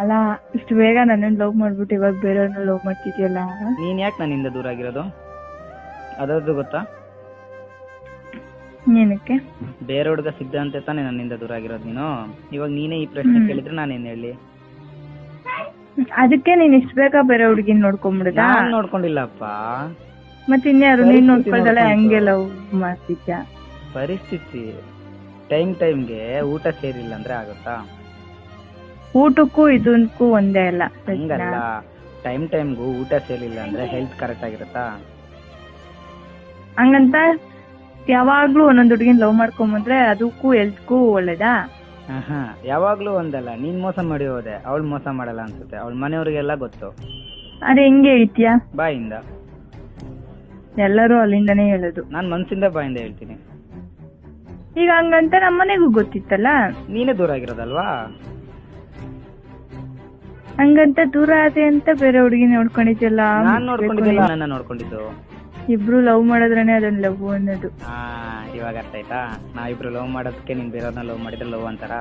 ಅಲ್ಲ ಇಷ್ಟು ಬೇಗ ನನ್ನನ್ನು ಲವ್ ಮಾಡ್ಬಿಟ್ಟು ಇವಾಗ ಬೇರೆಯವ್ರನ್ನ ಲವ್ ಮಾಡ್ತಿದ್ಯಲ್ಲ. ನೀನ್ ಯಾಕೆ ನನ್ನಿಂದ ದೂರ ಆಗಿರೋದು ಅದರದ್ದು ಗೊತ್ತಾ? ಏನಕ್ಕೆ? ಬೇರೆ ಹುಡುಗ ಸಿದ್ಧ ಅಂತ ತಾನೇ ನನ್ನಿಂದ ದೂರ ಆಗಿರೋದು ನೀನು. ಇವಾಗ ನೀನೇ ಈ ಪ್ರಶ್ನೆ ಕೇಳಿದ್ರೆ ನಾನೇನ್ ಹೇಳಿ? ಅದಕ್ಕೆ ನೀನ್ ಇಷ್ಟು ಬೇಗ ಬೇರೆ ಹುಡುಗಿನ ನೋಡ್ಕೊಂಡ್ಬಿಡುದ? ನಾನ್ ನೋಡ್ಕೊಂಡಿಲ್ಲಪ್ಪ, ಮತ್ತೆ ಇನ್ಯಾರು ನೀನ್ ಪರಿಸ್ಥಿತಿ ನೋಡ್ಕೊಳ್ದಲ್ಲ ನೋಡ್ಕೊಂತು. ಹಂಗೆ ಲವ್ ಮಾಡ್ತಿದ್ಯಾ? ಪರಿಸ್ಥಿತಿ ಟೈಮ್ಗೆ ಊಟ ಸೇರಿಲ್ಲ ಅಂದ್ರೆ ಆಗುತ್ತಾ? ಊಟಕ್ಕೂ ಇದಕ್ಕೂ ಒಂದೇ ಅಲ್ಲ. ಹಂಗಲ್ಲ, ಟೈಮ್ಗೂ ಊಟ ಸೇರಿಲ್ಲ ಅಂದ್ರೆ ಹೆಲ್ತ್ ಕರೆಕ್ಟ್ ಆಗಿರುತ್ತಾ? ಹಂಗಂತ ಯಾವಾಗ್ಲೂ ಒಂದೊಂದ್ ಹುಡುಗಿನ ಲವ್ ಮಾಡ್ಕೊಂಬಂದ್ರೆ ಅದಕ್ಕೂ ಹೆಲ್ತ್ಗೂ ಒಳ್ಳೇದಾ? ಯಾವಾಗ್ಲೂ ಒಂದಲ್ಲ. ನೀನ್ ಮೋಸ ಮಾಡಿ ಹೋದೆ, ಅವಳು ಮೋಸ ಮಾಡಲ್ಲ ಅನ್ಸುತ್ತೆ. ಅವಳ ಮನೆಯವ್ರಿಗೆಲ್ಲ ಗೊತ್ತು. ಅದೇ ಹೆಂಗೆ ಹೇಳ್ತೀಯಾ? ಬಾಯಿಂದ. ಎಲ್ಲರೂ ಅಲ್ಲಿಂದನೇ ಹೇಳೋದು. ನಾನ್ ಮನ್ಸಿಂದ ಬಾಯಿಂದ ಹೇಳ್ತೀನಿ. ಈಗ ಹಂಗಂತ ನಮ್ಮನೆಗೂ ಗೊತ್ತಿತ್ತಲ್ಲ. ನೀನೇ ದೂರ ಆಗಿರೋದಲ್ವಾ? ಹಂಗಂತ ದೂರ ಆದೆ ಅಂತ ಬೇರೆ ಹುಡುಗಿ ನೋಡ್ಕೊಂಡಿದ್ಯಲ್ಲ. ನಾನ್ ನೋಡ್ಕೊಂಡಿದ್ದಿಲ್ಲ, ನನ್ನ ನೋಡ್ಕೊಂಡಿದ್ದು. ಇಬ್ರು ಲವ್ ಮಾಡಿದ್ರೇನೆ ಅದನ್ನ ಲವ್ ಅನ್ನೋದು. ಇವಾಗ ಅರ್ಥ ಆಯ್ತಾ? ನಾವಿಬ್ರು ಲವ್ ಮಾಡೋದಕ್ಕೆ ನೀನ್ ಬೇರೆಯವ್ರನ್ನ ಲವ್ ಮಾಡಿದ್ರೆ ಲವ್ ಅಂತಾರ?